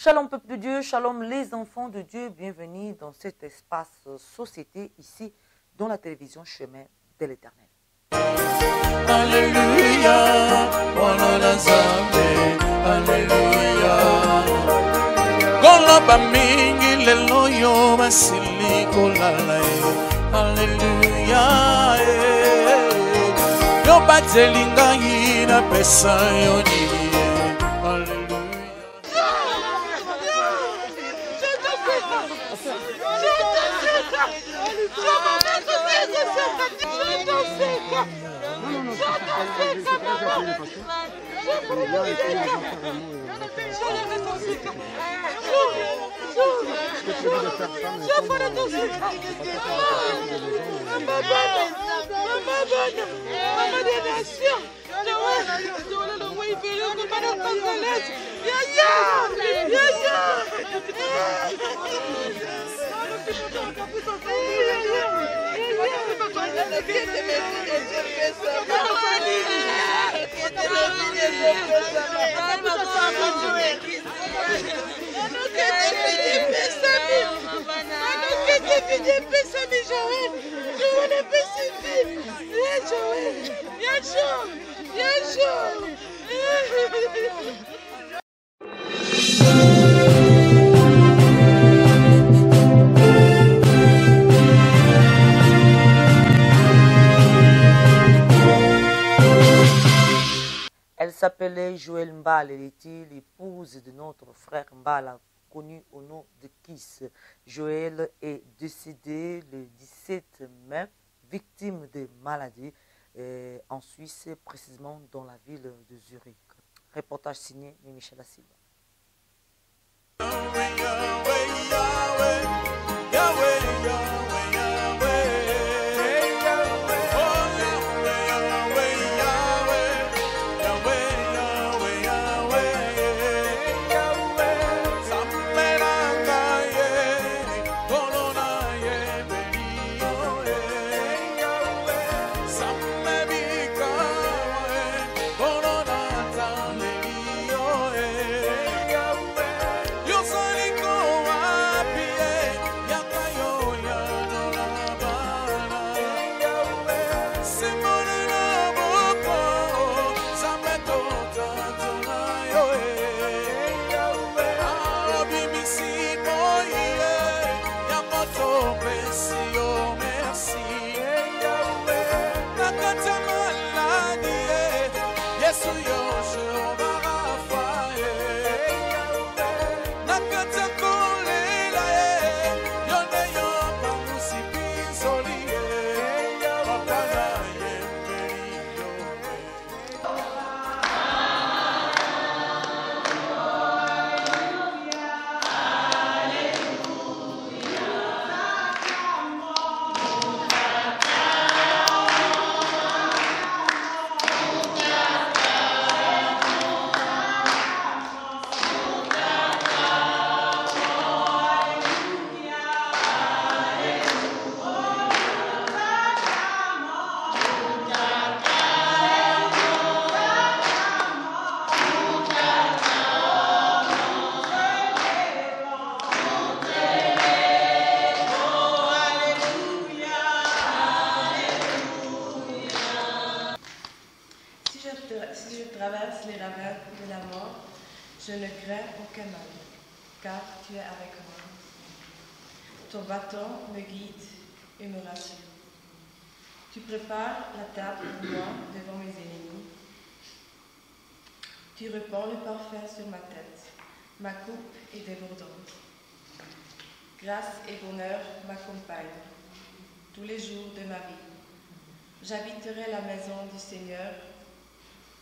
Shalom peuple de Dieu, shalom les enfants de Dieu, bienvenue dans cet espace société ici dans la télévision Chemin de l'Éternel. Alléluia, Alléluia. Goloba mingi lelo yo basili kolala. Alléluia. Yo batelinga ina pesa yo ni. Elle s'appelait Joël Mbal, elle était l'épouse de notre frère Mbala, connu au nom de Kiss. Joël est décédé le 17 mai, victime de maladie en Suisse, précisément dans la ville de Zurich. Reportage signé Michel Silva. Si je traverse les ravins de la mort, je ne crains aucun mal, car tu es avec moi. Ton bâton me guide et me rassure. Tu prépares la table pour moi devant mes ennemis. Tu répands le parfum sur ma tête. Ma coupe est débordante. Grâce et bonheur m'accompagnent tous les jours de ma vie. J'habiterai la maison du Seigneur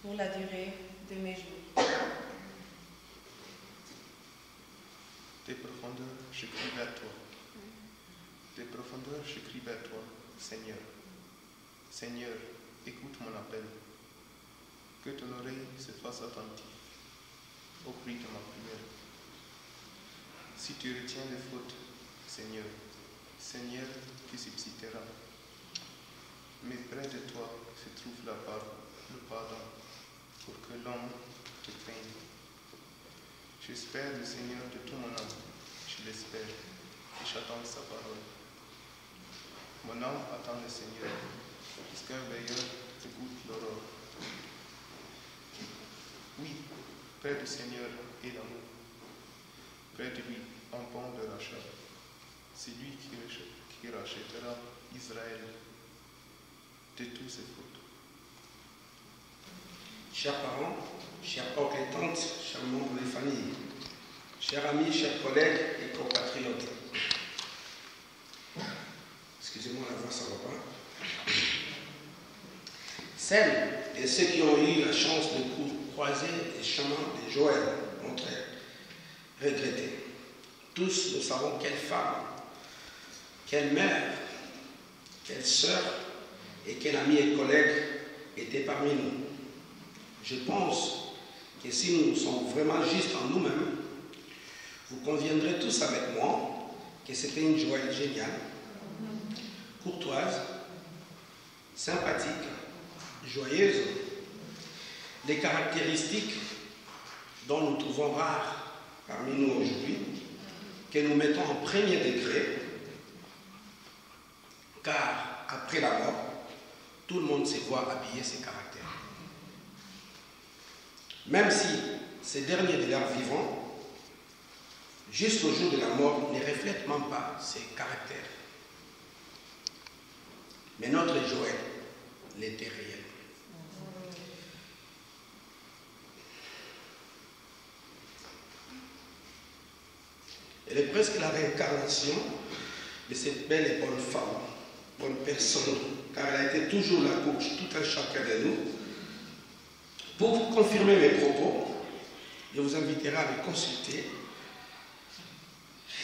pour la durée de mes jours. Des profondeurs, je crie vers toi. Des profondeurs, je crie vers toi, Seigneur. Seigneur, écoute mon appel. Que ton oreille se fasse attentive au cri de ma prière. Si tu retiens les fautes, Seigneur, Seigneur, tu subsisteras. Mais près de toi se trouve le pardon, pour que l'homme te craigne. J'espère le Seigneur de tout mon âme. Je l'espère et j'attends sa parole. Mon âme attend le Seigneur, puisqu'un veilleur écoute l'aurore. Oui, près du Seigneur est l'amour. Près de lui, un pont de rachat. C'est lui qui rachètera Israël de tous ses fautes. Chers parents, chers oncles et tantes, chers membres des familles, chers amis, chers collègues et compatriotes. Excusez-moi, la voix, ça ne va pas. Celles et ceux qui ont eu la chance de croiser les chemins de Joël ont très regretté. Tous nous savons quelle femme, quelle mère, quelle sœur et quel ami et collègue était parmi nous. Je pense que si nous sommes vraiment justes en nous-mêmes, vous conviendrez tous avec moi que c'était une Joël géniale, courtoise, sympathique, joyeuse, des caractéristiques dont nous trouvons rares parmi nous aujourd'hui, que nous mettons en premier degré, car après la mort, tout le monde se voit habiller ses caractères. Même si ces derniers de leur vivant, jusqu'au jour de la mort, ne reflètent même pas ses caractères. Mais notre Joël l'était réel. Elle est presque la réincarnation de cette belle et bonne femme, bonne personne, car elle a été toujours la coach, tout un chacun de nous. Pour confirmer mes propos, je vous inviterai à me consulter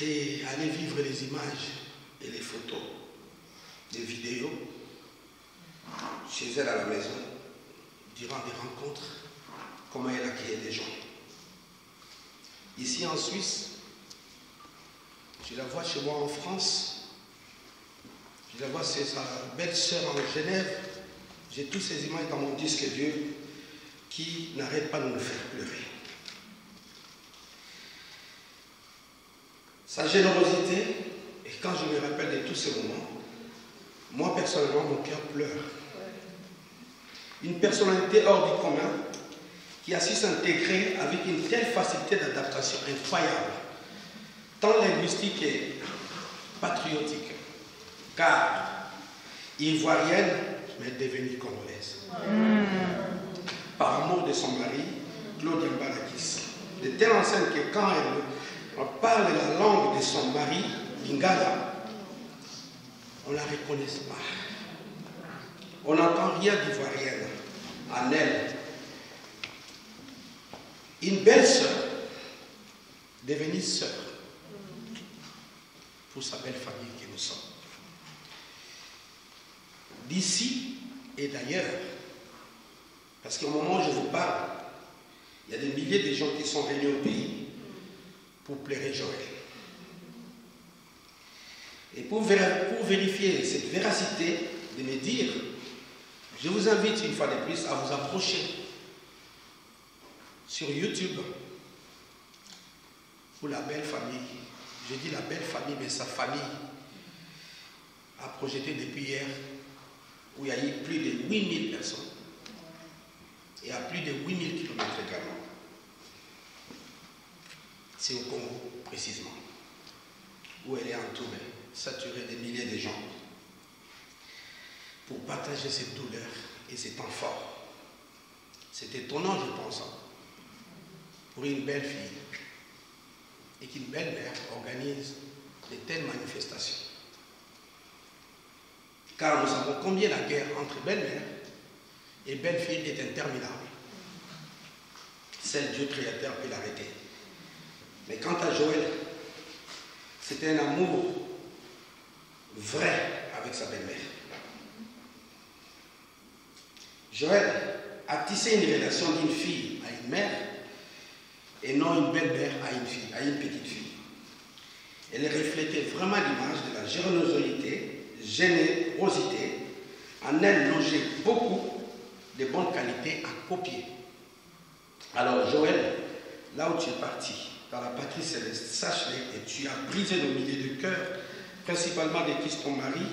et à aller vivre les images et les photos, les vidéos, chez elle à la maison, durant des rencontres, comment elle accueillait des gens. Ici en Suisse, je la vois chez moi en France, je la vois chez sa belle-sœur en Genève. J'ai tous ces images dans mon disque dur qui n'arrêtent pas de me faire pleurer. Sa générosité, et quand je me rappelle de tous ces moments, moi personnellement, mon cœur pleure. Une personnalité hors du commun qui a su s'intégrer avec une telle facilité d'adaptation incroyable, tant linguistique que patriotique, car ivoirienne, mais devenue congolaise. Par amour de son mari, Claudia Mbarakis, de telle enseigne que quand elle parle la langue de son mari, Lingala, on ne la reconnaît pas. On n'entend rien d'ivoirienne en elle. Une belle sœur, devenue sœur, pour sa belle famille que nous sommes. D'ici et d'ailleurs, parce qu'au moment où je vous parle, il y a des milliers de gens qui sont venus au pays pour plairer Joël. Et pour vérifier cette véracité de me dire, je vous invite une fois de plus à vous approcher sur YouTube pour la belle famille. Je dis la belle famille, mais sa famille a projeté depuis hier où il y a eu plus de 8000 personnes et à plus de 8000 km également. C'est au Congo, précisément, où elle est entourée, saturée de milliers de gens, pour partager cette douleur et ces temps forts. C'est étonnant, je pense, pour une belle fille, et qu'une belle mère organise de telles manifestations. Car nous savons combien la guerre entre belle-mère et belle-fille est interminable. Seul Dieu créateur peut l'arrêter. Mais quant à Joël, c'était un amour vrai avec sa belle-mère. Joël a tissé une relation d'une fille à une mère et non une belle-mère à une fille, à une petite fille. Elle reflétait vraiment l'image de la générosité. En elle logeait beaucoup de bonnes qualités à copier. Alors Joël, là où tu es parti, dans la patrie céleste. Sache-le, et tu as brisé nos milliers de cœurs, principalement des qui ton mari,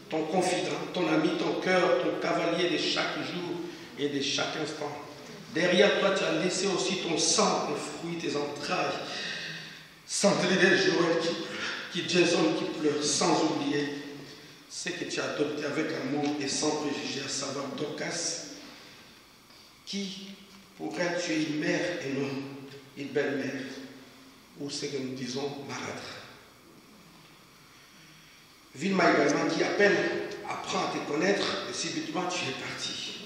ton confident, ton ami, ton cœur, ton cavalier de chaque jour et de chaque instant. Derrière toi, tu as laissé aussi ton sang, tes fruits, tes entrailles. Sandrine des Joël qui désole, qui pleure, sans oublier ce que tu as adopté avec amour et sans préjugés, à savoir Dorcas, qui, pour elle, tu es une mère et non une belle-mère, ou ce que nous disons marâtre. Vilma également, qui à peine apprend à te connaître, et subitement tu es parti.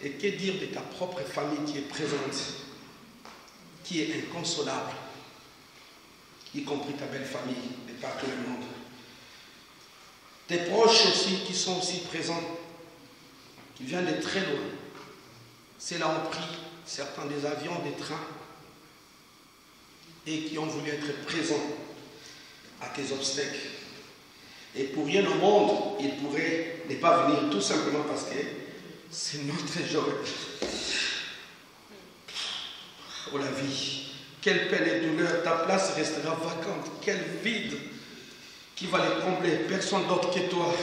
Et que dire de ta propre famille qui est présente, qui est inconsolable, y compris ta belle famille de partout le monde. Tes proches aussi qui sont aussi présents, qui viennent de très loin. Ceux-là ont pris certains des avions, des trains, et qui ont voulu être présents à tes obstacles. Et pour rien au monde, ils pourraient ne pas venir, tout simplement parce que c'est notre Joël. Oh la vie, quelle peine et douleur, ta place restera vacante, quel vide qui va les combler, personne d'autre que toi.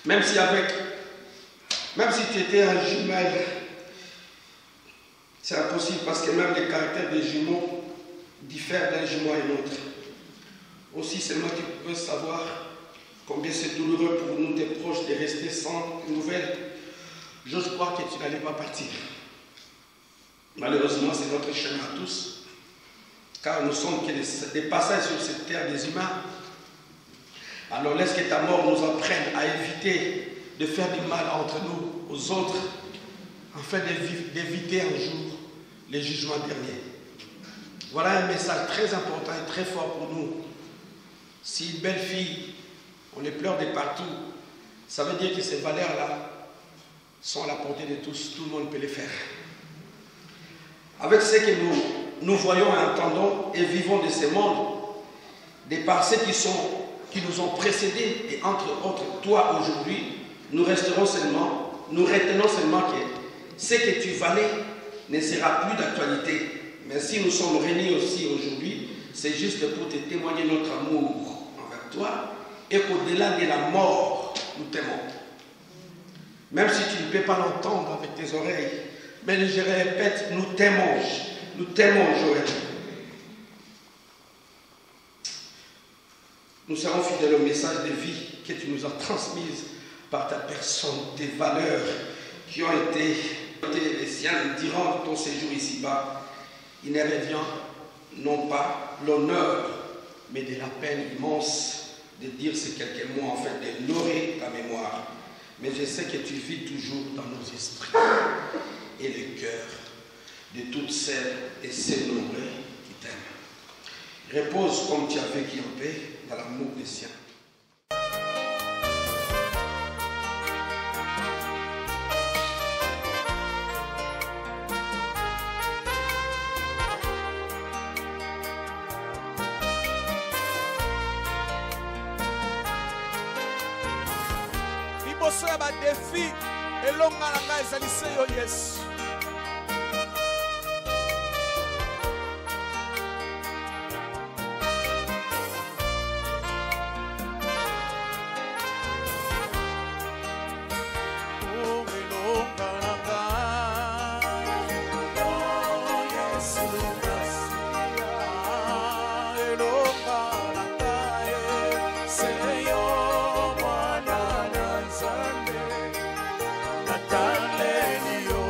Même si tu étais un jumelle, c'est impossible parce que même les caractères des jumeaux diffèrent d'un jumeau à un autre. Aussi, c'est moi qui peux savoir combien c'est douloureux pour nous, tes proches, de rester sans nouvelles. J'ose croire que tu n'allais pas partir. Malheureusement, c'est notre chemin à tous, car nous sommes que des passages sur cette terre des humains. Alors laisse que ta mort nous apprenne à éviter de faire du mal entre nous, aux autres, afin d'éviter un jour les jugements derniers. Voilà un message très important et très fort pour nous. Si une belle fille, on les pleure de partout, ça veut dire que ces valeurs-là sont à la portée de tous, tout le monde peut les faire. Avec ce que nous voyons et entendons et vivons de ce monde, de par ceux qui nous ont précédés, et entre autres toi aujourd'hui, nous retenons seulement que ce que tu valais ne sera plus d'actualité. Mais si nous sommes réunis aussi aujourd'hui, c'est juste pour te témoigner notre amour envers toi et qu'au-delà de la mort, nous t'aimons. Même si tu ne peux pas l'entendre avec tes oreilles, mais je répète, nous t'aimons Joël. Nous serons fidèles au message de vie que tu nous as transmis par ta personne, tes valeurs qui ont été les siennes durant ton séjour ici-bas. Il ne revient non pas l'honneur, mais de la peine immense de dire ces quelques mots, en fait, d'honorer ta mémoire. Mais je sais que tu vis toujours dans nos esprits et le cœur de toutes celles et ceux nombreux qui t'aiment. Repose comme tu as vécu en paix dans l'amour des siens. liboso ya badefi elonga na ngai ezalise yo Yesu. Natalelio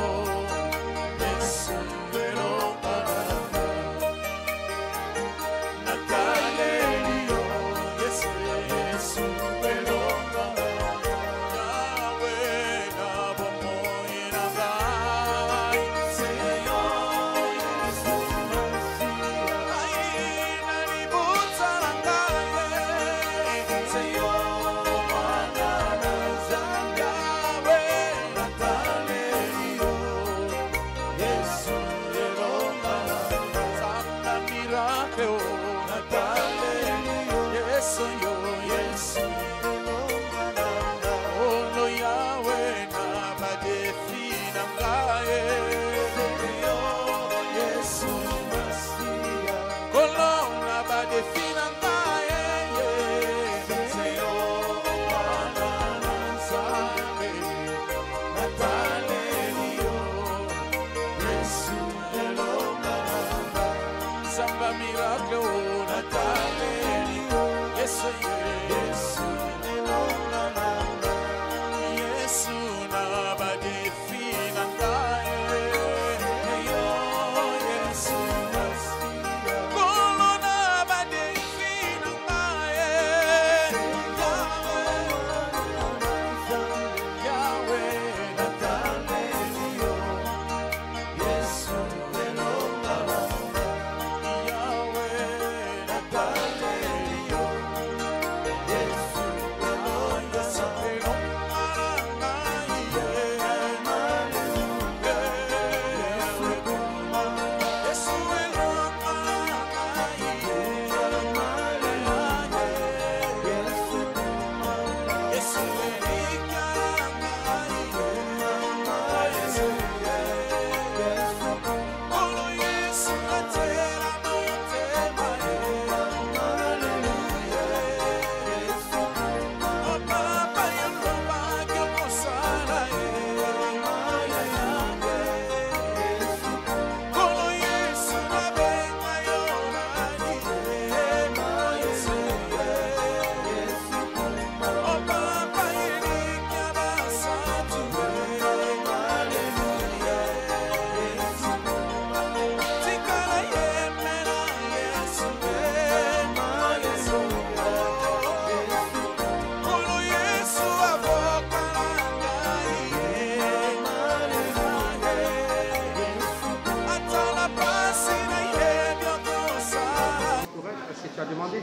Tu as demandé?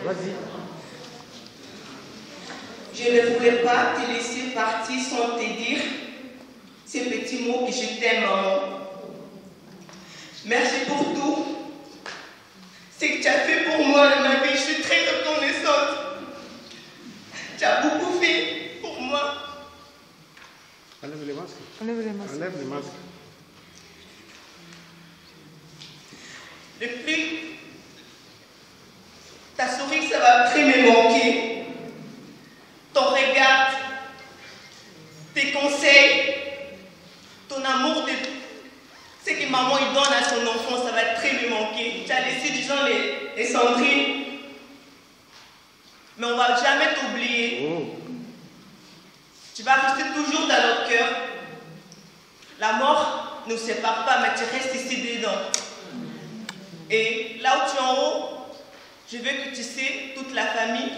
Vas-y. Je ne voulais pas te laisser partir sans te dire ces petits mots que je t'aime, maman. Merci pour tout. Ce que tu as fait pour moi dans ma vie, je suis très reconnaissante. Tu as beaucoup fait pour moi. Enlève les masques. Enlève les masques. Enlève les masques. Depuis ta souris, ça va très me manquer. Ton regard, tes conseils, ton amour de ce que maman il donne à son enfant, ça va très me manquer. Tu as laissé du genre les Sandrine, mais on ne va jamais t'oublier. Oh. Tu vas rester toujours dans notre cœur. La mort ne nous sépare pas, mais tu restes ici dedans. Et là où tu es en haut, je veux que tu sais, toute la famille,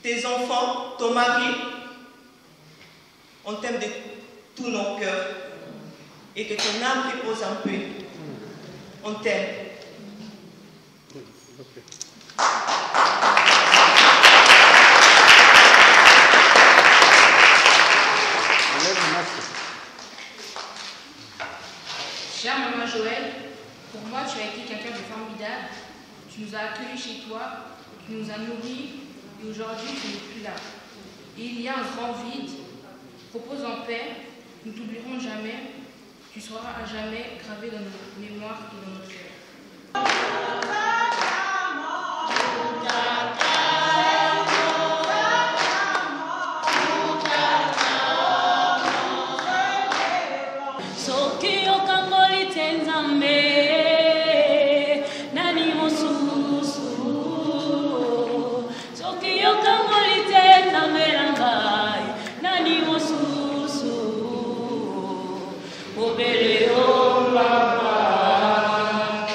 tes enfants, ton mari, on t'aime de tous nos cœurs. Et que ton âme repose en paix. On t'aime. Chère maman Joël, pour moi tu as été quelqu'un de formidable. Tu nous as accueillis chez toi, tu nous as nourris et aujourd'hui tu n'es plus là. Et il y a un grand vide. Repose en paix, nous ne t'oublierons jamais. Tu seras à jamais gravé dans nos mémoires et dans nos cœurs. Obele o mama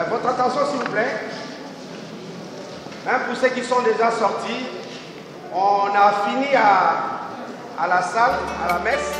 Votre attention s'il vous plaît. Pour ceux qui sont déjà sortis, on a fini à la salle, à la messe.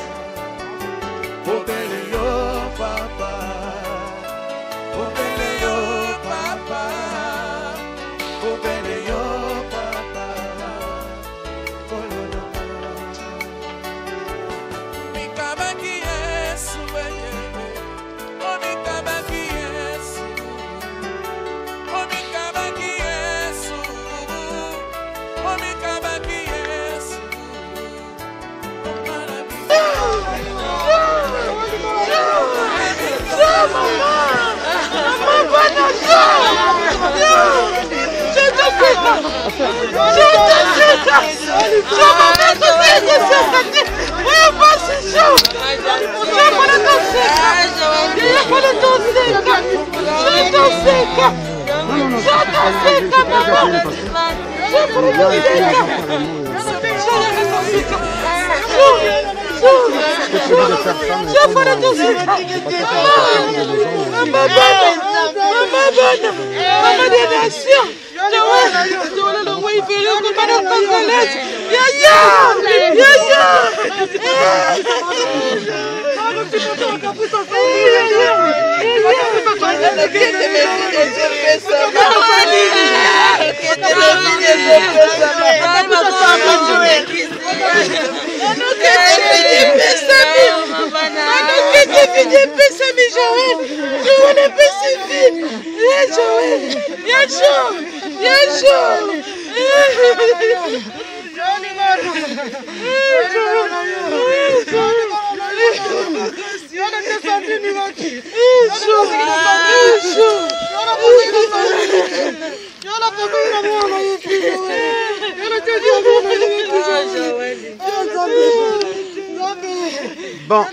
Bon,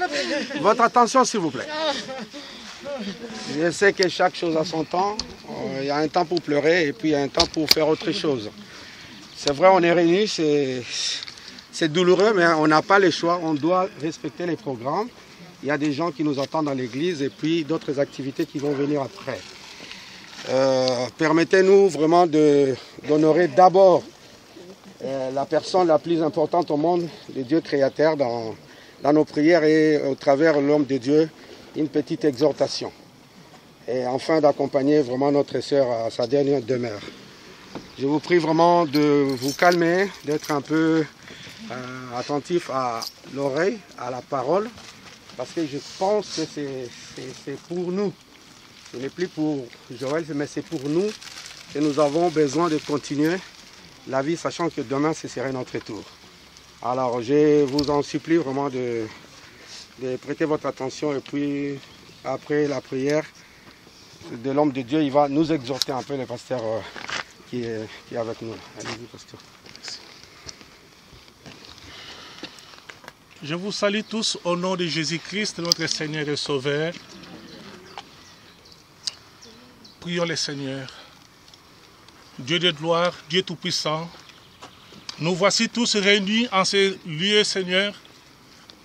votre attention s'il vous plaît. Je sais que chaque chose a son temps. Il y a un temps pour pleurer et puis il y a un temps pour faire autre chose. C'est vrai, on est réunis, c'est douloureux, mais on n'a pas le choix. On doit respecter les programmes. Il y a des gens qui nous attendent dans l'église et puis d'autres activités qui vont venir après. Permettez-nous vraiment d'honorer d'abord la personne la plus importante au monde, le Dieu créateur, dans nos prières et au travers l'homme de Dieu, une petite exhortation. Et enfin d'accompagner vraiment notre sœur à sa dernière demeure. Je vous prie vraiment de vous calmer, d'être un peu attentif à l'oreille, à la parole, parce que je pense que c'est pour nous. Ce n'est plus pour Joël, mais c'est pour nous que nous avons besoin de continuer la vie, sachant que demain, ce serait notre tour. Alors, je vous en supplie vraiment de prêter votre attention et puis, après la prière de l'homme de Dieu, il va nous exhorter un peu, le pasteur qui est avec nous. Allez-y, pasteur. Je vous salue tous au nom de Jésus-Christ, notre Seigneur et Sauveur. Prions le Seigneur. Dieu de gloire, Dieu Tout-Puissant, nous voici tous réunis en ce lieu, Seigneur,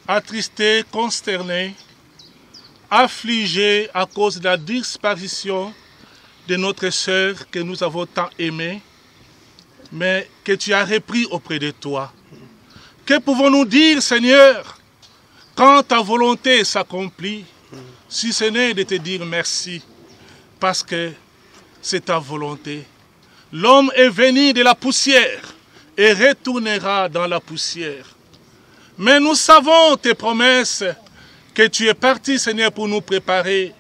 attristés, consternés, affligés à cause de la disparition de notre sœur que nous avons tant aimée, mais que tu as repris auprès de toi. Que pouvons-nous dire, Seigneur, quand ta volonté s'accomplit, si ce n'est de te dire merci, parce que c'est ta volonté. L'homme est venu de la poussière et retournera dans la poussière. Mais nous savons tes promesses, que tu es parti, Seigneur, pour nous préparer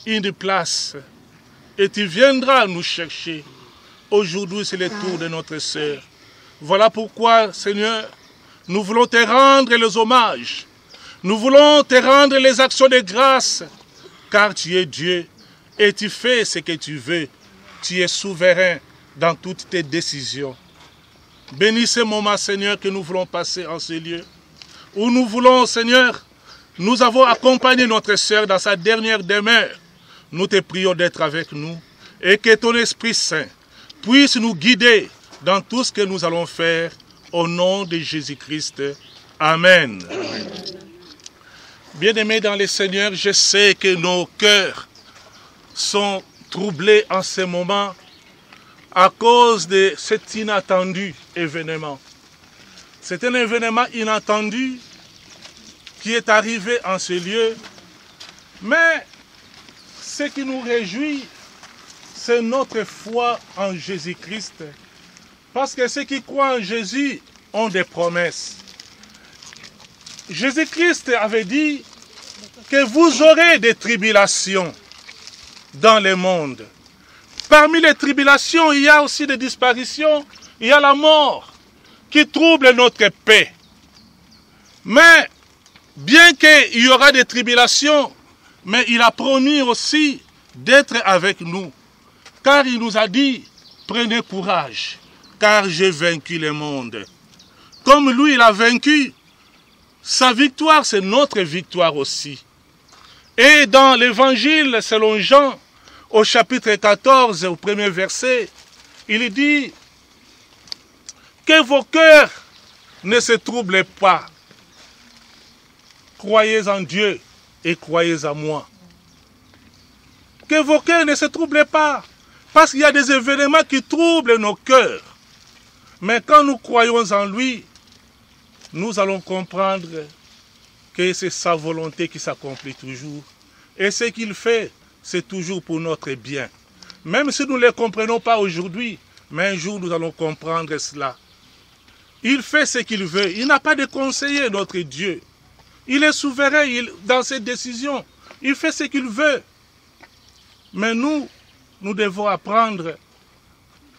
une place. Et tu viendras nous chercher. Aujourd'hui, c'est le tour de notre sœur. Voilà pourquoi, Seigneur, nous voulons te rendre les hommages. Nous voulons te rendre les actions de grâce, car tu es Dieu et tu fais ce que tu veux. Tu es souverain dans toutes tes décisions. Bénis ce moment, Seigneur, que nous voulons passer en ce lieu, où nous voulons, Seigneur, nous avons accompagné notre sœur dans sa dernière demeure. Nous te prions d'être avec nous et que ton Esprit Saint puisse nous guider dans tout ce que nous allons faire au nom de Jésus-Christ. Amen. Amen. Bien-aimés dans le Seigneur, je sais que nos cœurs sont troublés en ce moment à cause de cet inattendu événement. C'est un événement inattendu qui est arrivé en ce lieu, mais ce qui nous réjouit, c'est notre foi en Jésus-Christ. Parce que ceux qui croient en Jésus ont des promesses. Jésus-Christ avait dit que vous aurez des tribulations dans le monde. Parmi les tribulations, il y a aussi des disparitions, il y a la mort qui trouble notre paix. Mais, bien qu'il y aura des tribulations, mais il a promis aussi d'être avec nous. Car il nous a dit, prenez courage, car j'ai vaincu le monde. Comme lui, il a vaincu, sa victoire, c'est notre victoire aussi. Et dans l'évangile selon Jean, au chapitre 14, au premier verset, il dit que vos cœurs ne se troublent pas. Croyez en Dieu et croyez en moi. Que vos cœurs ne se troublent pas, parce qu'il y a des événements qui troublent nos cœurs. Mais quand nous croyons en lui, nous allons comprendre que c'est sa volonté qui s'accomplit toujours. Et ce qu'il fait, c'est toujours pour notre bien. Même si nous ne le comprenons pas aujourd'hui, mais un jour nous allons comprendre cela. Il fait ce qu'il veut. Il n'a pas de conseiller, notre Dieu. Il est souverain dans ses décisions. Il fait ce qu'il veut. Mais nous devons apprendre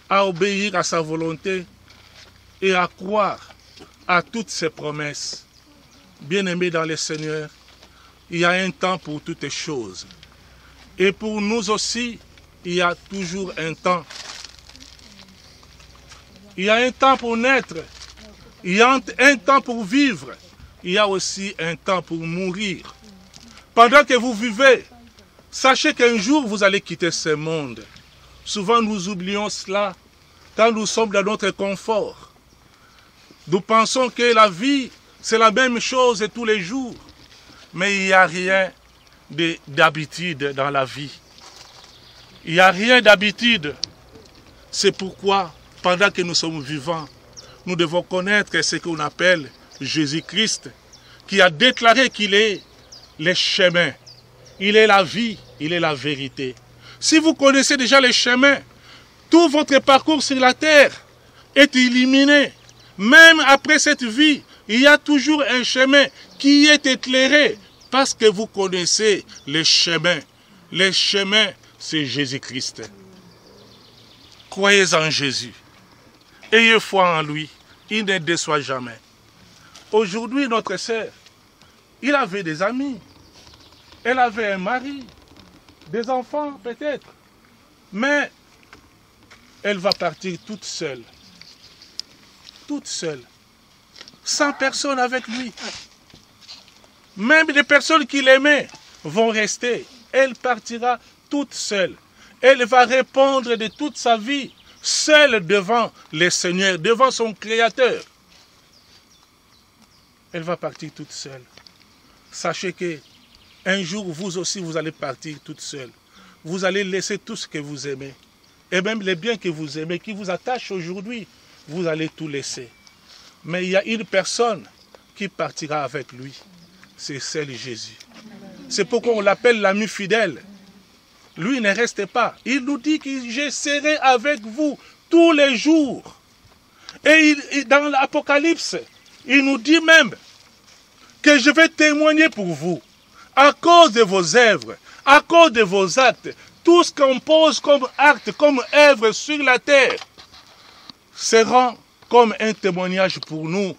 à obéir à sa volonté et à croire à toutes ses promesses. Bien-aimés dans le Seigneur, il y a un temps pour toutes choses. Et pour nous aussi, il y a toujours un temps. Il y a un temps pour naître. Il y a un temps pour vivre. Il y a aussi un temps pour mourir. Pendant que vous vivez, sachez qu'un jour vous allez quitter ce monde. Souvent nous oublions cela quand nous sommes dans notre confort. Nous pensons que la vie, c'est la même chose tous les jours. Mais il n'y a rien d'habitude dans la vie. Il n'y a rien d'habitude. C'est pourquoi, pendant que nous sommes vivants, nous devons connaître ce qu'on appelle Jésus-Christ, qui a déclaré qu'il est le chemin, il est la vie, il est la vérité. Si vous connaissez déjà les chemins, tout votre parcours sur la terre est illuminé. Même après cette vie, il y a toujours un chemin qui est éclairé parce que vous connaissez les chemins. Les chemins, c'est Jésus-Christ. Croyez en Jésus. Ayez foi en lui. Il ne déçoit jamais. Aujourd'hui, notre sœur, il avait des amis. Elle avait un mari, des enfants peut-être. Mais elle va partir toute seule. Toute seule. Sans personne avec lui. Même les personnes qui l'aimaient vont rester. Elle partira toute seule. Elle va répondre de toute sa vie, seule devant le Seigneur, devant son Créateur. Elle va partir toute seule. Sachez que un jour, vous aussi, vous allez partir toute seule. Vous allez laisser tout ce que vous aimez. Et même les biens que vous aimez, qui vous attachent aujourd'hui, vous allez tout laisser. Mais il y a une personne qui partira avec lui. C'est celle Jésus. C'est pourquoi on l'appelle l'ami fidèle. Lui ne reste pas. Il nous dit que je serai avec vous tous les jours. Et dans l'Apocalypse, il nous dit même que je vais témoigner pour vous. À cause de vos œuvres, à cause de vos actes, tout ce qu'on pose comme acte, comme œuvre sur la terre, sera comme un témoignage pour nous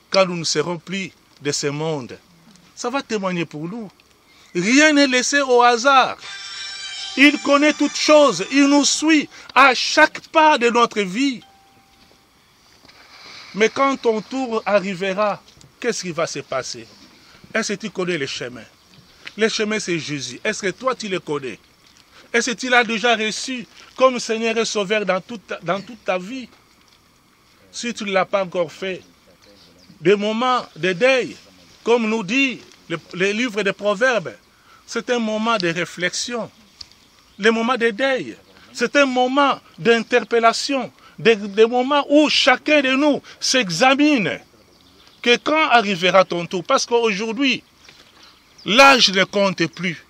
quand nous ne serons plus de ce monde. Ça va témoigner pour nous. Rien n'est laissé au hasard. Il connaît toutes choses. Il nous suit à chaque pas de notre vie. Mais quand ton tour arrivera, qu'est-ce qui va se passer? Est-ce que tu connais les chemins? Les chemins, c'est Jésus. Est-ce que toi, tu les connais? Est-ce que tu l'as déjà reçu comme Seigneur et Sauveur dans toute ta vie? Si tu ne l'as pas encore fait, des moments de deuil, comme nous dit le livre des Proverbes, c'est un moment de réflexion. Le moment de deuil, c'est un moment d'interpellation, des moments où chacun de nous s'examine. Que quand arrivera ton tour? Parce qu'aujourd'hui, l'âge ne compte plus.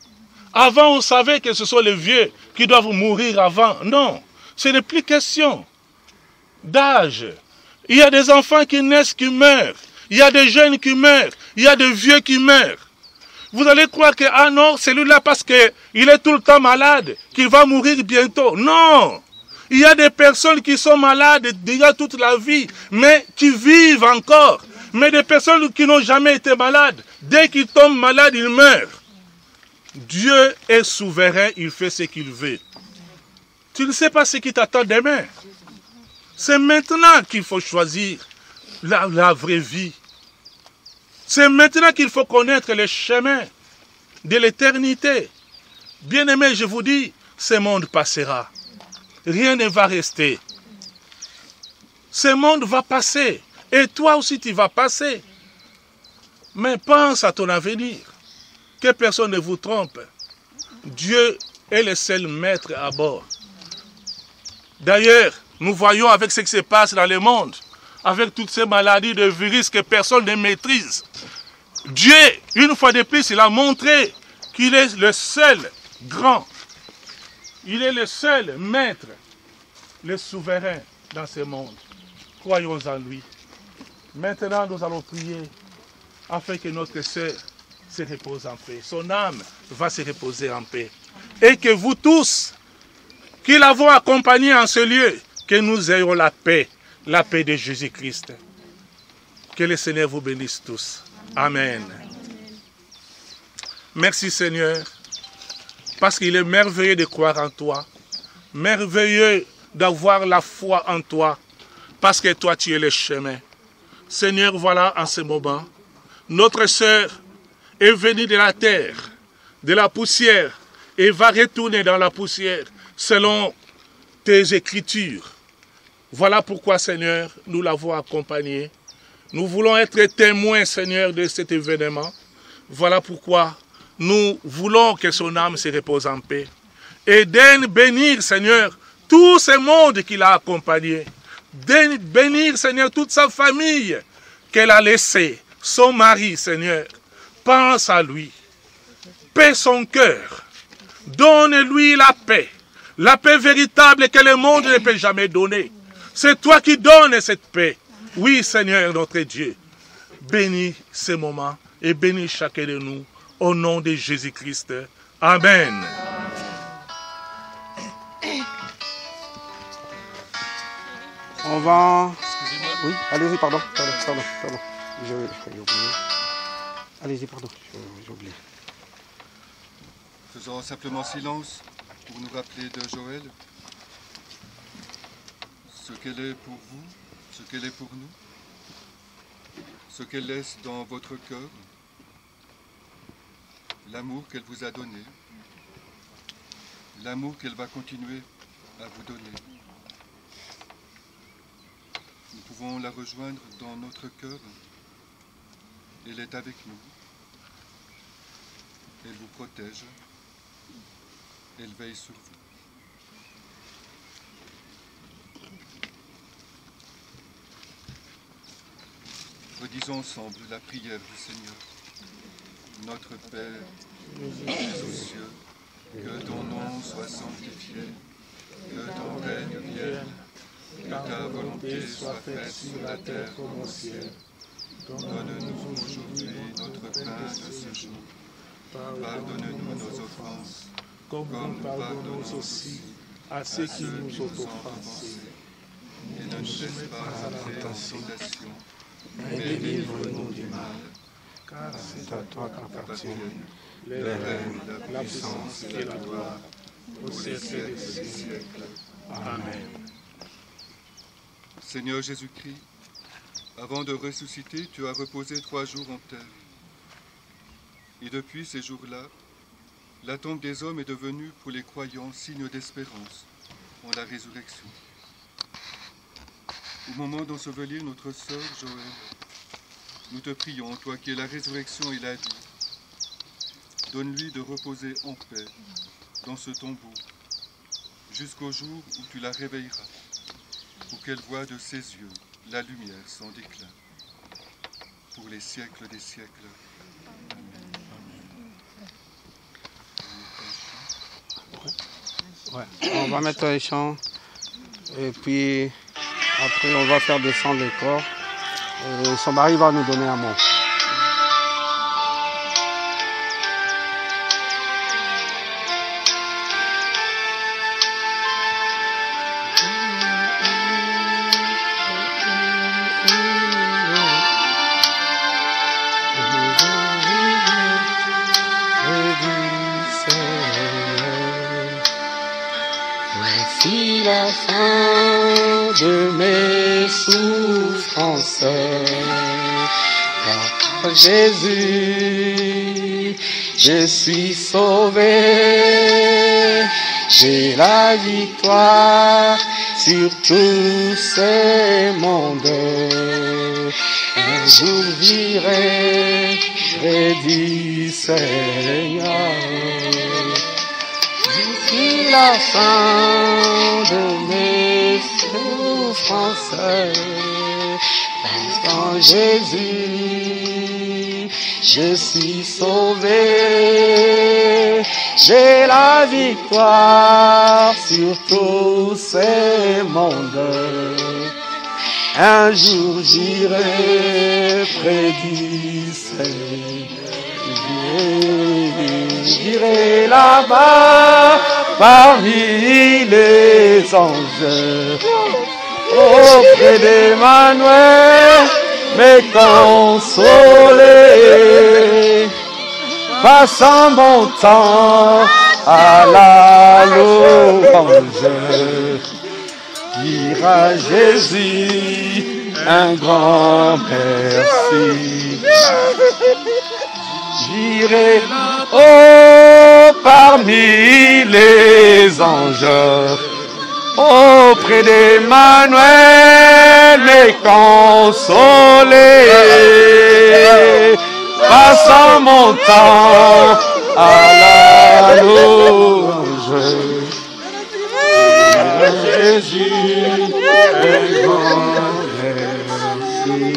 Avant, on savait que ce sont les vieux qui doivent mourir avant. Non, ce n'est plus question d'âge. Il y a des enfants qui naissent, qui meurent. Il y a des jeunes qui meurent. Il y a des vieux qui meurent. Vous allez croire que, ah non, celui-là parce qu'il est tout le temps malade, qu'il va mourir bientôt. Non! Il y a des personnes qui sont malades déjà toute la vie, mais qui vivent encore. Mais des personnes qui n'ont jamais été malades, dès qu'ils tombent malades, ils meurent. Dieu est souverain, il fait ce qu'il veut. Tu ne sais pas ce qui t'attend demain. C'est maintenant qu'il faut choisir la vraie vie. C'est maintenant qu'il faut connaître les chemins de l'éternité. Bien-aimés, je vous dis, ce monde passera. Rien ne va rester. Ce monde va passer. Et toi aussi, tu vas passer. Mais pense à ton avenir. Que personne ne vous trompe. Dieu est le seul maître à bord. D'ailleurs, nous voyons avec ce qui se passe dans le monde, avec toutes ces maladies de virus que personne ne maîtrise. Dieu, une fois de plus, il a montré qu'il est le seul grand. Il est le seul maître, le souverain dans ce monde. Croyons en lui. Maintenant, nous allons prier afin que notre sœur se repose en paix. Son âme va se reposer en paix. Et que vous tous, qui l'avons accompagné en ce lieu, que nous ayons la paix de Jésus-Christ. Que le Seigneur vous bénisse tous. Amen. Merci Seigneur, parce qu'il est merveilleux de croire en toi, merveilleux d'avoir la foi en toi, parce que toi tu es le chemin. Seigneur, voilà en ce moment, notre sœur est venue de la terre, de la poussière, et va retourner dans la poussière selon tes écritures. Voilà pourquoi, Seigneur, nous l'avons accompagnée. Nous voulons être témoins, Seigneur, de cet événement. Voilà pourquoi nous voulons que son âme se repose en paix. Et de bénir, Seigneur, tout ce monde qu'il a accompagné. De bénir, Seigneur, toute sa famille qu'elle a laissée. Son mari, Seigneur. Pense à lui. Paix son cœur. Donne-lui la paix. La paix véritable que le monde ne peut jamais donner. C'est toi qui donnes cette paix. Oui, Seigneur notre Dieu. Bénis ce moment et bénis chacun de nous. Au nom de Jésus-Christ. Amen. On va... Oui, allez-y, pardon. J'ai oublié. Allez-y, pardon, j'ai oublié. Faisons simplement silence pour nous rappeler de Joël. Ce qu'elle est pour vous, ce qu'elle est pour nous. Ce qu'elle laisse dans votre cœur. L'amour qu'elle vous a donné. L'amour qu'elle va continuer à vous donner. Nous pouvons la rejoindre dans notre cœur. Elle est avec nous. Elle vous protège. Elle veille sur vous. Redisons ensemble la prière du Seigneur. Notre Père, qui es aux cieux, que ton nom soit sanctifié, que ton règne vienne, que ta volonté soit faite sur la terre comme au ciel. Donne-nous aujourd'hui notre pain de ce jour. Pardonne-nous nos offenses, comme nous pardonnons aussi à ceux qui nous ont offensés. Et ne nous laisse pas entrer en tentation, mais délivre-nous du mal. Car c'est à toi qu'appartiennent les règnes, la puissance et la gloire, au siècle des siècles. Amen. Seigneur Jésus-Christ, avant de ressusciter, tu as reposé 3 jours en terre. Et depuis ces jours-là, l'attente des hommes est devenue pour les croyants signe d'espérance en la résurrection. Au moment d'ensevelir notre sœur Joël, nous te prions, toi qui es la résurrection et la vie, donne-lui de reposer en paix dans ce tombeau, jusqu'au jour où tu la réveilleras, pour qu'elle voie de ses yeux la lumière sans déclin, pour les siècles des siècles. Ouais. On va mettre les chants et puis après on va faire descendre le corps et son mari va nous donner un mot. Voici la fin de mes souffrances. Par Jésus, je suis sauvé. J'ai la victoire sur tous ces mondes. Un jour j'irai près du Seigneur. D'ici la fin de mes souffrances, parce qu'en Jésus, je suis sauvé. J'ai la victoire sur tous ces mondes. Un jour j'irai près du Seigneur. J'irai là-bas parmi les anges, auprès d'Emmanuel, me consoler, passant mon temps à la louange, dire à Jésus un grand merci. J'irai parmi les anges, auprès d'Emmanuel, me consoler, passant mon temps à la louange. Jésus, un grand merci.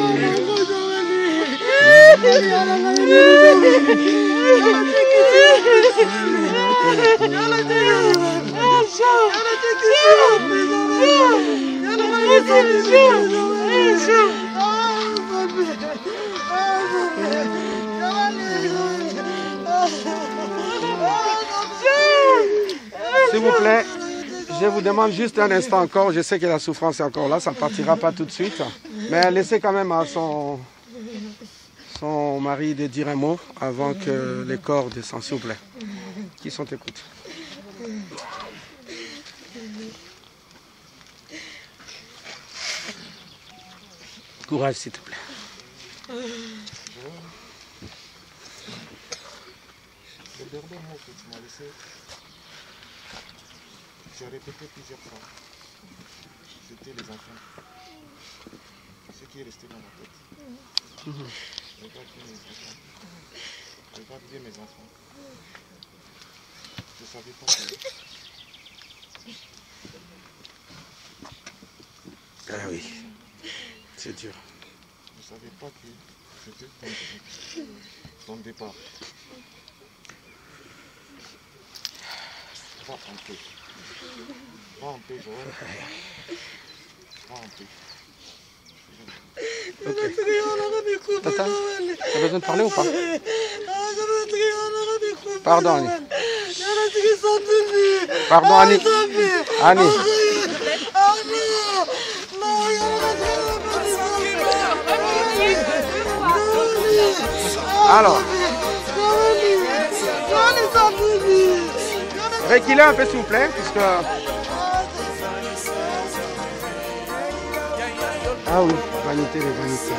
S'il vous plaît, je vous demande juste un instant encore. Je sais que la souffrance est encore là, ça ne partira pas tout de suite. Mais laissez quand même à son mari de dire un mot avant que les corps descendent, s'il vous plaît. Qui sont écoutés. Courage, s'il te plaît. Le dernier mot que tu m'as laissé, j'ai répété plusieurs fois. C'était les enfants. Ce qui est resté dans ma tête. Regarde bien mes enfants. Regarde bien mes enfants. Je ne savais pas que... Ah oui, c'est dur. Je ne savais pas que c'était ton départ. Va en paix. Va en paix, Joël. Va en paix. Ok. Tata, t'as besoin de parler ou pas? Pardon, Annie. Pardon, Annie. Annie. Alors. Reculez un peu, s'il vous plaît, puisque... Ah oui, vanité, les vanités.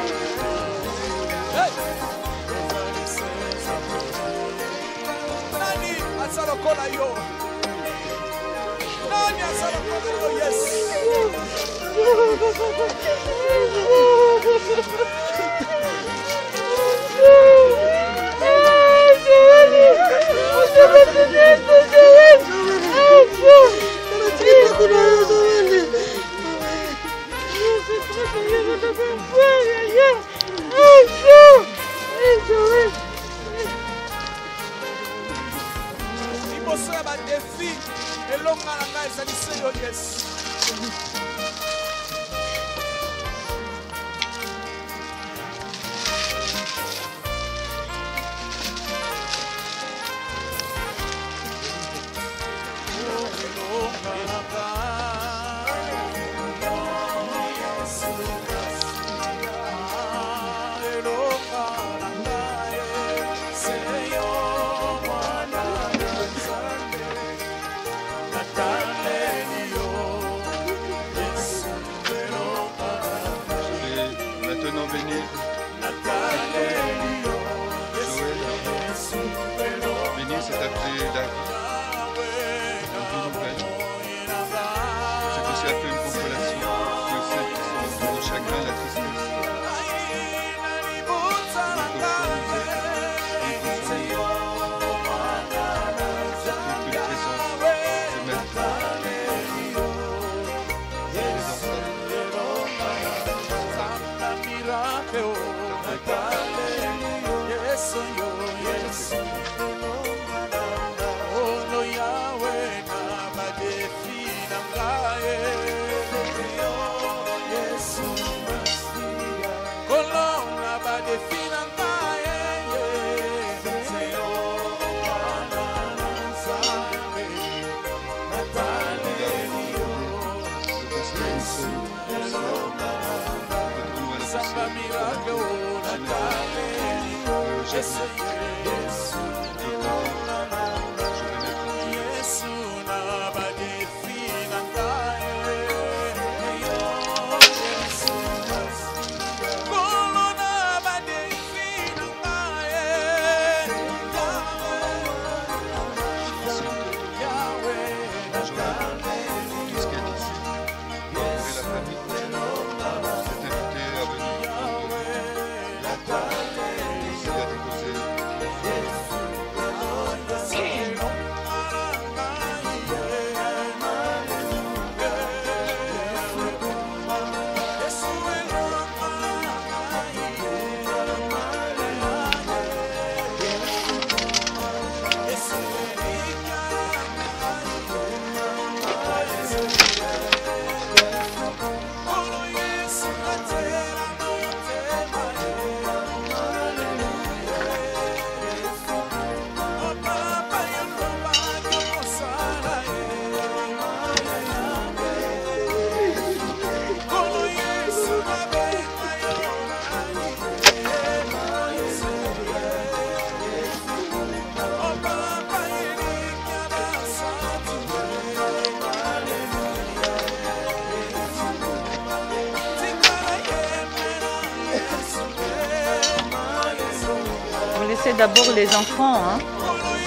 c'est d'abord les enfants, hein?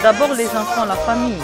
D'abord les enfants, la famille.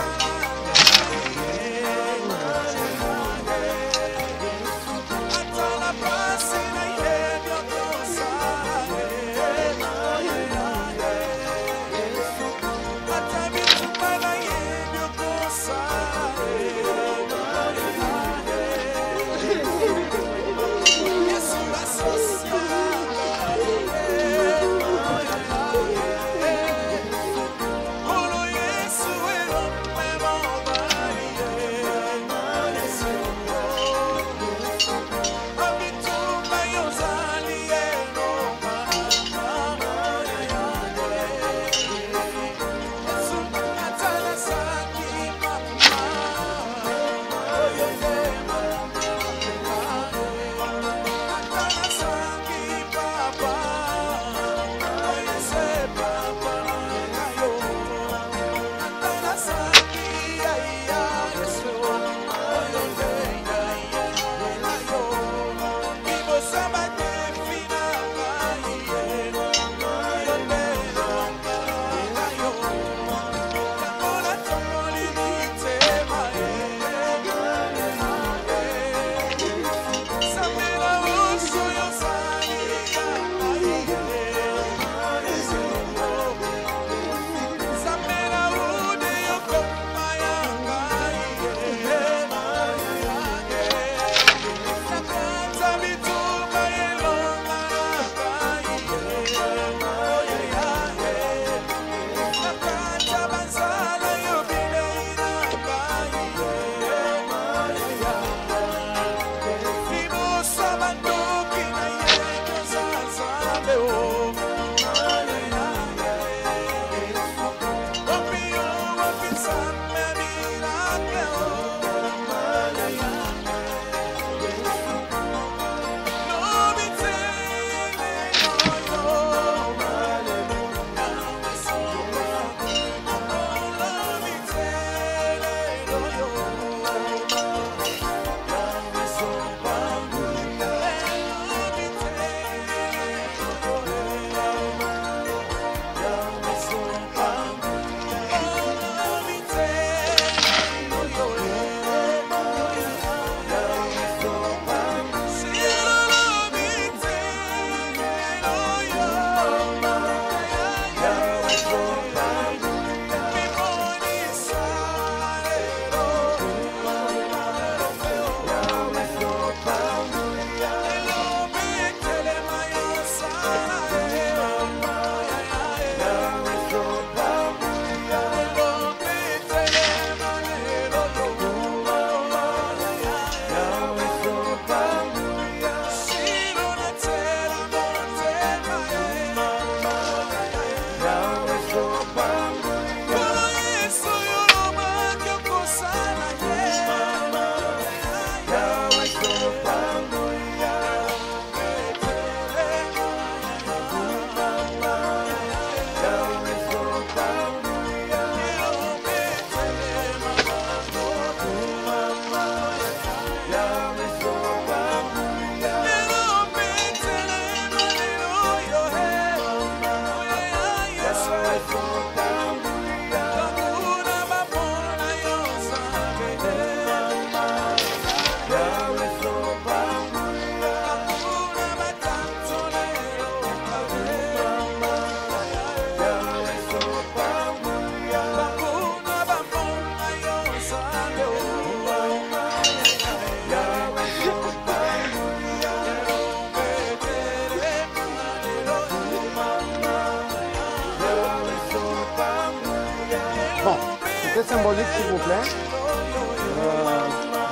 symbolique, s'il vous plaît.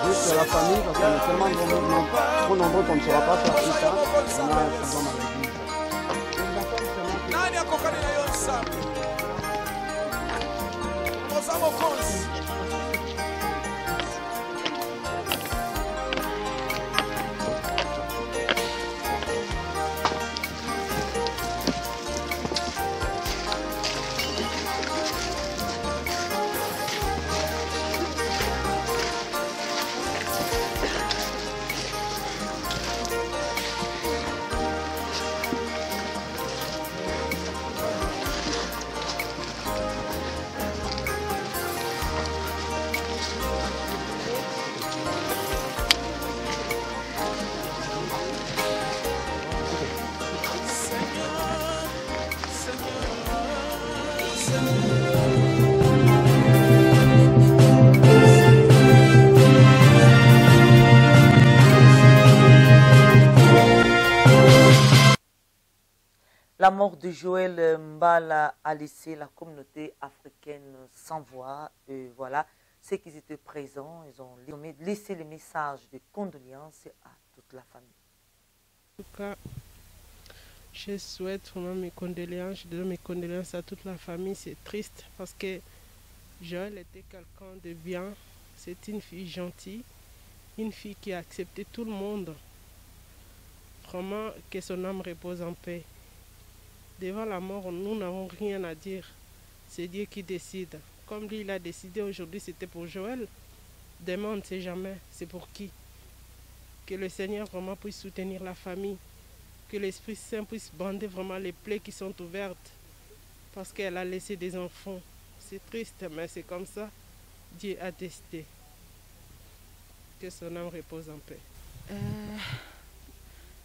Juste la famille, parce qu'on est tellement trop nombreux qu'on ne saura pas faire tout ça. On a un syndrome à l'église. La mort de Joël Mbala a laissé la communauté africaine sans voix. Voilà, ceux qui étaient présents, ils ont laissé le message de condoléances à toute la famille. En tout cas, je souhaite vraiment mes condoléances. Je donne mes condoléances à toute la famille. C'est triste parce que Joël était quelqu'un de bien. C'est une fille gentille, une fille qui a accepté tout le monde. Vraiment, que son âme repose en paix. Devant la mort, nous n'avons rien à dire. C'est Dieu qui décide. Comme lui, il a décidé aujourd'hui, c'était pour Joël. Demain, on ne sait jamais. C'est pour qui? Que le Seigneur vraiment puisse soutenir la famille. Que l'Esprit Saint puisse bander vraiment les plaies qui sont ouvertes. Parce qu'elle a laissé des enfants. C'est triste, mais c'est comme ça. Dieu a décidé. Que son âme repose en paix.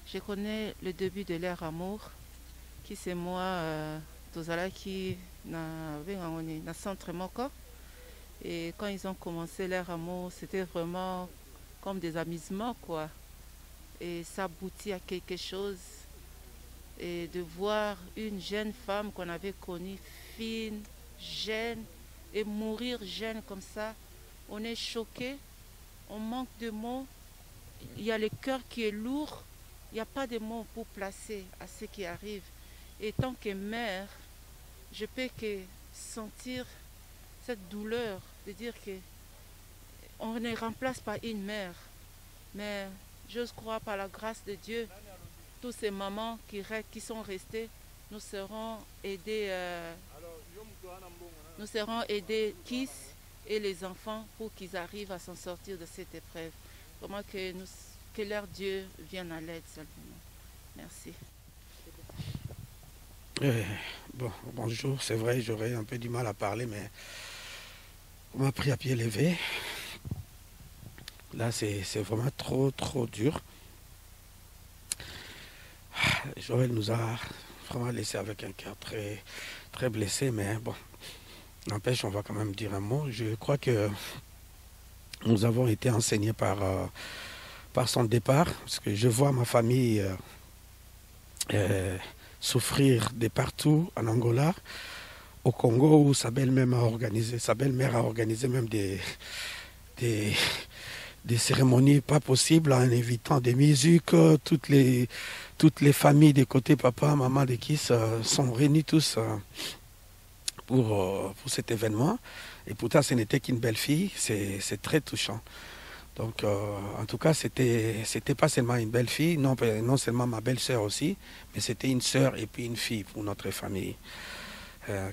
Je connais le début de leur amour. Qui c'est moi, qui na centre moko. Et quand ils ont commencé leur amour, c'était vraiment comme des amusements, quoi. Et ça aboutit à quelque chose. Et de voir une jeune femme qu'on avait connue, fine, jeune, et mourir jeune comme ça, on est choqué, on manque de mots. Il y a le cœur qui est lourd, il n'y a pas de mots pour placer à ce qui arrive. Et tant que mère, je peux que sentir cette douleur de dire qu'on ne remplace pas une mère. Mais j'ose croire par la grâce de Dieu, tous ces mamans qui sont restées, nous serons aidés, Kiss et les enfants pour qu'ils arrivent à s'en sortir de cette épreuve. Vraiment que leur Dieu vienne à l'aide simplement. Merci. Bonjour, c'est vrai, j'aurais un peu du mal à parler, mais on m'a pris à pied levé. Là, c'est vraiment trop dur. Joël nous a vraiment laissé avec un cœur très blessé, mais bon, n'empêche, on va quand même dire un mot. Je crois que nous avons été enseignés par son départ, parce que je vois ma famille souffrir de partout en Angola, au Congo, où sa belle-mère a organisé même des cérémonies pas possibles en invitant des musiques. Toutes les familles des côtés papa, maman de Kiss sont réunies tous pour cet événement. Et pourtant, ce n'était qu'une belle fille. C'est très touchant. Donc, en tout cas, c'était pas seulement une belle fille, non seulement ma belle-sœur aussi, mais c'était une sœur et puis une fille pour notre famille.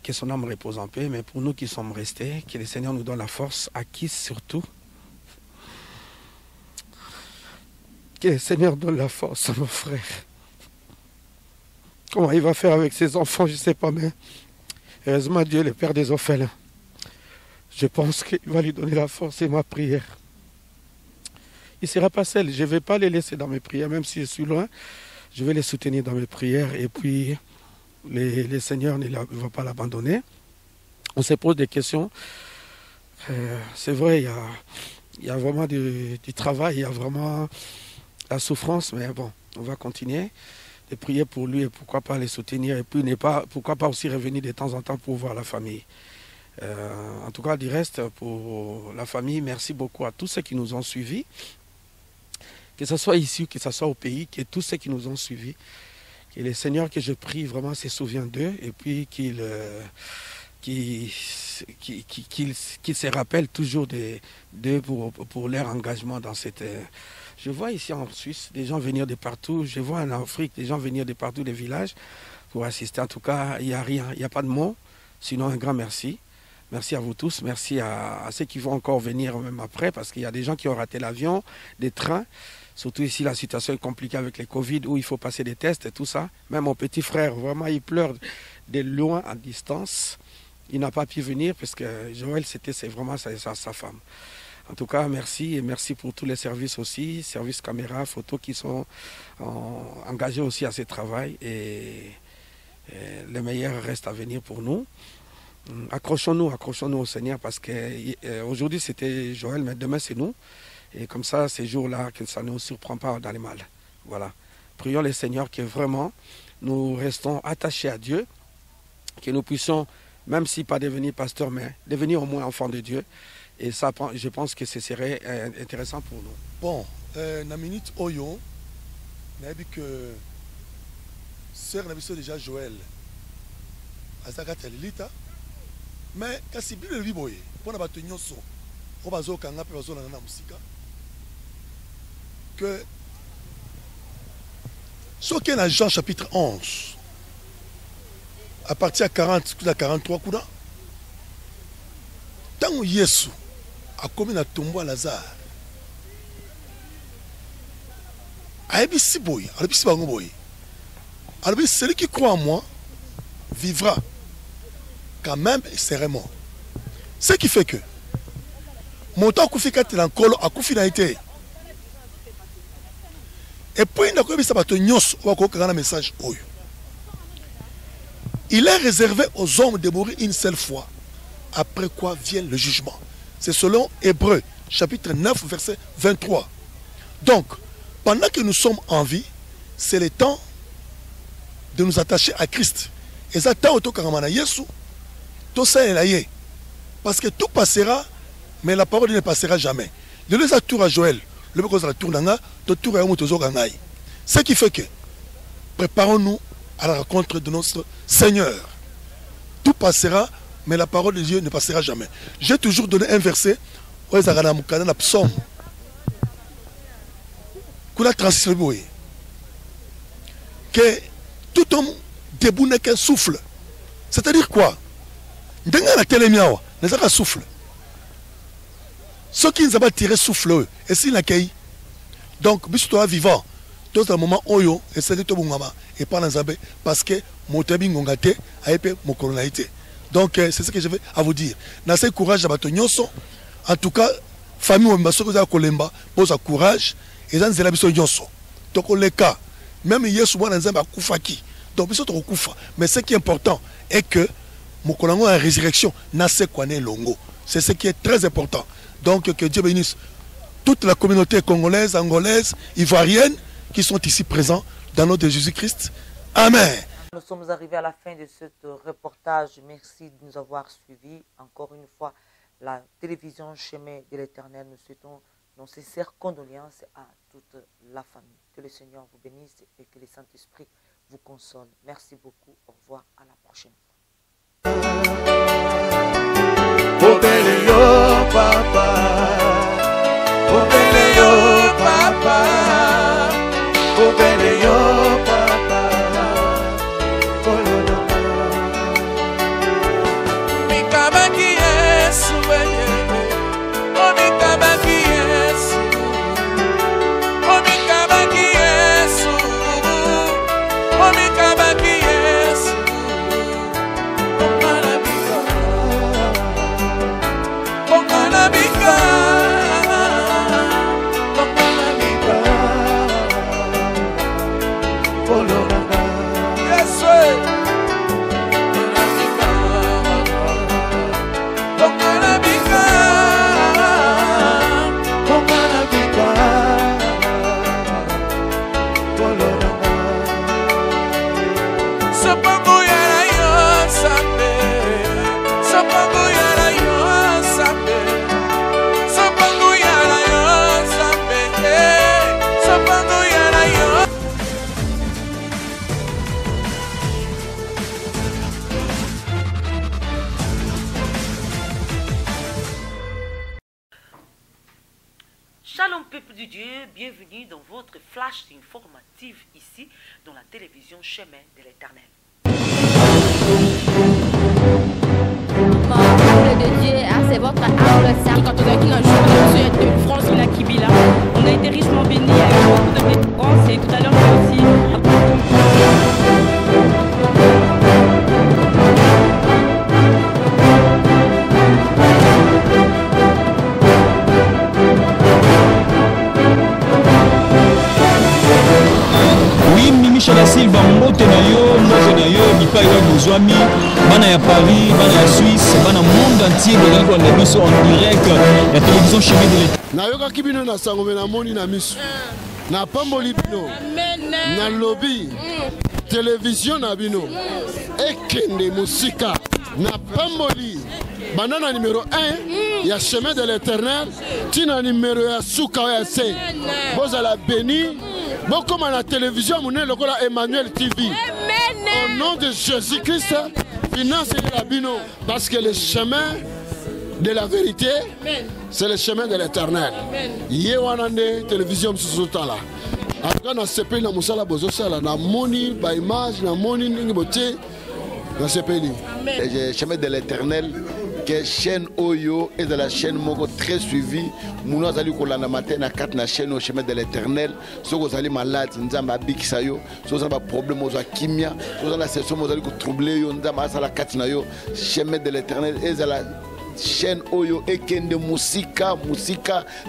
Que son âme repose en paix, mais pour nous qui sommes restés, que le Seigneur nous donne la force, à Kiss surtout. Que le Seigneur donne la force à mon frère. Comment il va faire avec ses enfants, je ne sais pas, mais heureusement Dieu est le Père des orphelins. Je pense qu'il va lui donner la force et ma prière. Il ne sera pas seul, je ne vais pas les laisser dans mes prières, même si je suis loin, je vais les soutenir dans mes prières et puis le Seigneur ne va pas l'abandonner. On se pose des questions. C'est vrai, il y a vraiment du travail, il y a vraiment la souffrance, mais bon, on va continuer de prier pour lui et pourquoi pas les soutenir et puis pourquoi pas aussi revenir de temps en temps pour voir la famille. En tout cas, du reste, pour la famille, merci beaucoup à tous ceux qui nous ont suivis, que ce soit ici ou que ce soit au pays, que tous ceux qui nous ont suivis, que le Seigneur que je prie vraiment se souvient d'eux et puis qu'il se rappelle toujours d'eux pour leur engagement dans cette... Je vois ici en Suisse des gens venir de partout, je vois en Afrique des gens venir de partout des villages pour assister. En tout cas, il n'y a rien, il n'y a pas de mots, sinon un grand merci. Merci à vous tous, merci à ceux qui vont encore venir même après, parce qu'il y a des gens qui ont raté l'avion, des trains. Surtout ici, la situation est compliquée avec les Covid, où il faut passer des tests et tout ça. Même mon petit frère, vraiment, il pleure de loin, à distance. Il n'a pas pu venir, parce que Joël, c'est vraiment sa femme. En tout cas, merci, et merci pour tous les services aussi, services caméra, photos qui sont engagés aussi à ce travail. Et le meilleur reste à venir pour nous. Accrochons-nous au Seigneur, parce qu'aujourd'hui c'était Joël, mais demain c'est nous. Et comme ça, ces jours-là, que ça ne nous surprend pas dans les mal. Voilà. Prions le Seigneur que vraiment nous restons attachés à Dieu, que nous puissions, même si pas devenir pasteur, mais devenir au moins enfant de Dieu. Et ça, je pense que ce serait intéressant pour nous. Bon, na minute Oyo, on a vu que sœur n'a vu déjà Joël. Azagata Lilita. Mais quand c'est bien le viboye, pour la bataille nyonso, on va zoka nga pe va zona na musika. Que ce qui est dans Jean chapitre 11, à partir de 40, à 43 coups, tant que Jésus a commis la tombe à Lazare, celui qui croit en moi vivra quand même il serait mort. Ce qui fait que mon temps a fait et puis il est réservé aux hommes de mourir une seule fois, après quoi vient le jugement. C'est selon Hébreux chapitre 9 verset 23. Donc pendant que nous sommes en vie, c'est le temps de nous attacher à Christ. Et ça temps auto karamana Yesu tout ça est là. Parce que tout passera, mais la parole ne passera jamais. De les tour à Joël, le cause la tour d'anga, de tour à Omotozo Gangaï. Ce qui fait que préparons-nous à la rencontre de notre Seigneur. Tout passera, mais la parole de Dieu ne passera jamais. J'ai toujours donné un verset dans le psaume. Que tout homme debout n'est qu'un souffle. C'est-à-dire quoi? Dans la télémiawa, nous avons un souffle. Ceux qui nous ont tiré souffle, et s'ils l'accueillent, donc, bisous vivant, tout le moment, oyo, et c'est tout bon et pas dans Zambé, parce que mon tabi ngongate a été mon colonalité. Donc, c'est ce que je vais à vous dire. Dans ce courage à Batonyoso, en tout cas, famille Mbasokoza Kolemba pose à courage, et dans Zelabiso Yonso. Donc, le cas, même hier, souvent dans Zambé, Koufaki. Donc, bisous trop Koufa. Mais ce qui est important est que mon colongo a résurrection, n'a se kwané longo. C'est ce qui est très important. Donc, que Dieu bénisse toute la communauté congolaise, angolaise, ivoirienne qui sont ici présents dans le nom de Jésus-Christ. Amen. Nous sommes arrivés à la fin de ce reportage. Merci de nous avoir suivis. Encore une fois, la télévision Chemin de l'Éternel. Nous souhaitons nos sincères condoléances à toute la famille. Que le Seigneur vous bénisse et que le Saint-Esprit vous console. Merci beaucoup. Au revoir. À la prochaine fois. Shalom peuple de Dieu, bienvenue dans votre flash informatif ici dans la télévision Chemin de l'Éternel. Peuple de Dieu, c'est votre arme sacrée. Quand on a dit un jour de France, il a Kibila. On a été richement bénis avec beaucoup de France et tout à l'heure aussi. Michel Silva mbote na yo bipai na bozwami bana ya Paris bana ya Suisse bana monde entier de la biso en direct la télévision Chemin de l'Éternel. Nayoka kibino na sango na moni na miso na pamboli bino na lobby télévision na bino ekende musika na pamboli banana numéro 1 ya chemin de l'éternel tina numéro ya suka ya se bozala béni bokoma na télévision monene lokola Emmanuel TV. Au nom de Jésus-Christ, finance la bino parce que le chemin de la vérité, c'est le chemin de l'éternel. Yewanande télévision sous-tala. Après na CP na musala bozo sala na moni ba image na moni ningi boté na CP li. Le chemin de l'éternel que chaîne Oyo est de la chaîne Moko très suivie. Mouno zali kolanda matin na 4 na chaîne au chemin de l'éternel. Soko zali malade nzamba bikisa yo. Soko zali ba problème oza kimia. Soko zali session zali ko troubler yo nzamba asala 4 na yo. Chemin de l'éternel est de la chaîne Oyo ekende musika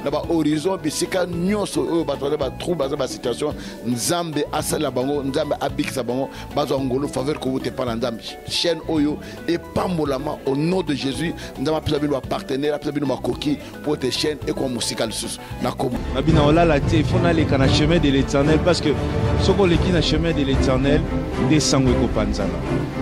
na ba horizon bisika nyonso oyo batole ba trouble ba situation nzambe asala bango nzambe abikisa bango bazo ngolo faveur ko wote pa nzambe chaîne Oyo et pambolama au nom de Jésus nzambe pesa bino partenaire pesa bino makoki pour te chaîne et comme musika lisusu na komo babina olala te fona le kana chemin de l'éternel parce que soko le kina chemin de l'éternel desango ko panzala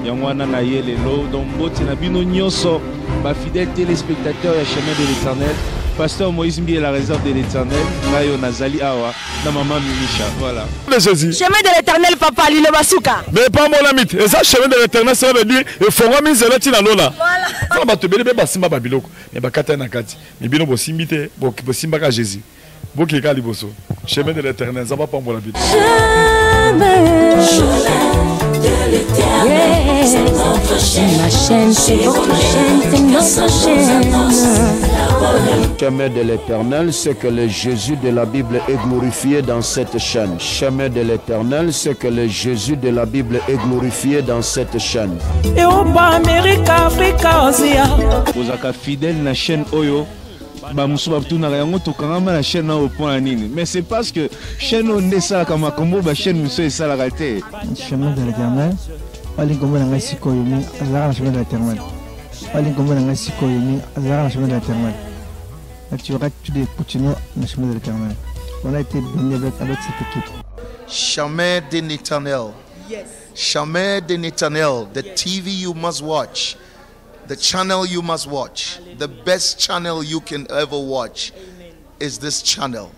yangwana na yele lo donc boti na bino nyonso ba fidèle téléspectateurs et chemin de l'éternel, pasteur Moïse Mbi est la réserve de l'éternel, Nayo Nazali Awa, na maman Mimisha, voilà. Chemin de l'éternel, papa, lui le basuka. Mais pas mon ami, et ça, chemin de l'éternel, ça veut dire, il faut que nous ayons la lola. Ça va te bénir, mais simba babiloko, mais bakata na kati, mais bino bo simbite, bo simba ka Jésus, bo ki ka liboso. Chemin de l'éternel, ça va pas mon ami. C'est notre chaîne, ma chaîne, c'est votre chaîne, c'est notre chaîne. Chemin de l'éternel, c'est que le Jésus de la Bible est glorifié dans cette chaîne. Chemin de l'éternel, c'est que le Jésus de la Bible est glorifié dans cette chaîne. Europa, Amérique, Afrique, Asia. Vous êtes fidèle na chaîne Oyo. Mais c'est parce que chaîne on est ça comme un chaîne nous c'est ça la réalité. Chemin de l'éternel. Ali kombo na siko yini azara chemin de l'éternel. Ali kombo na siko yini azara chemin de l'éternel. Tu auras tu des continuer le chemin de l'éternel. On a été béni avec cette équipe. Chemin de l'éternel. Yes. Chemin de l'éternel. The TV you must watch. The channel you must watch, the best channel you can ever watch is this channel.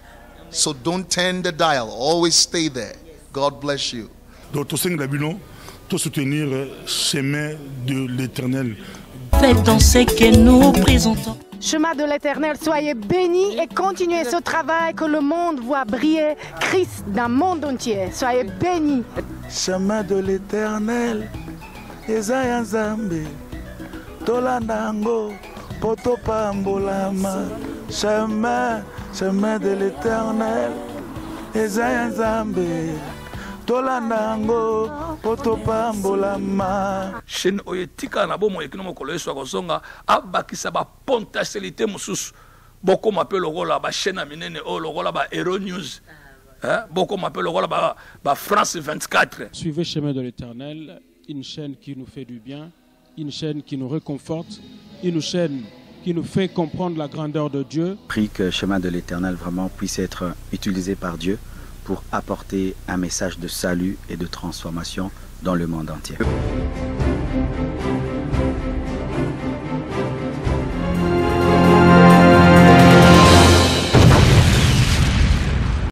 So don't turn the dial, always stay there. God bless you. Donc, tout soutenir le chemin de l'éternel. Faites dans ce que nous présentons. Chemin de l'éternel, soyez bénis et continuez ce travail que le monde voit briller Christ dans le monde entier. Soyez bénis. Chemin de l'éternel, Esaïa Nzambe. Tolandango, potopambolama, chemin de l'éternel, Esaïa Nzambe, Tolandango, potopambolama. Chaîne Oyetika na bomo ekino mokolo yesu akozonga abakisa ba potentialité mususu. Boko m'appelle lokola ba chaîne minene o lokola ba Hero News. Boko m'appelle lokola ba France 24. Suivez Chemin de l'éternel, une chaîne qui nous fait du bien. Une chaîne qui nous réconforte, une chaîne qui nous fait comprendre la grandeur de Dieu. Prie que Chemin de l'éternel vraiment puisse être utilisé par Dieu pour apporter un message de salut et de transformation dans le monde entier.